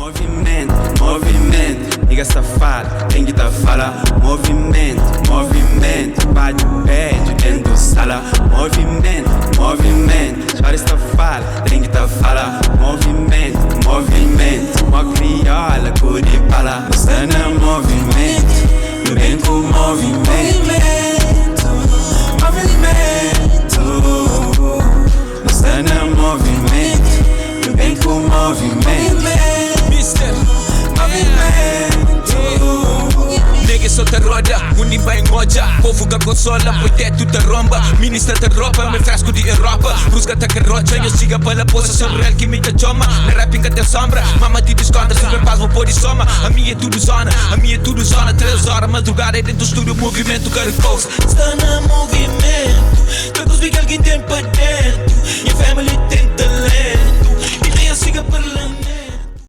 Movimento, movimento, nigga safado, tem que tá fala. Movimento, movimento, bate pede dentro da sala. Movimento, movimento, chora esta fala, tem que tá fala. Movimento, movimento, uma crioula, cor de bala. Você não é movimento, eu venho com movimento. Movimento, você não é movimento, eu venho com movimento. Nigga só te roda, unim vai ngoja. Povo que consola, pois teto te romba. Ministra te roupa, meu frasco de Europa. Busca te carrocha, eu siga pela posição real que me te chama. Na rapping que te sombra, mama te desconta. Super paz, vou pôr de soma. A minha é tudo zona, a minha é tudo zona. 3 horas, madrugada, dentro do estúdio, movimento, cara coisa. Está na movimento, todos vi que alguém tem para dentro. E a family tem talento, e nem a siga parlando.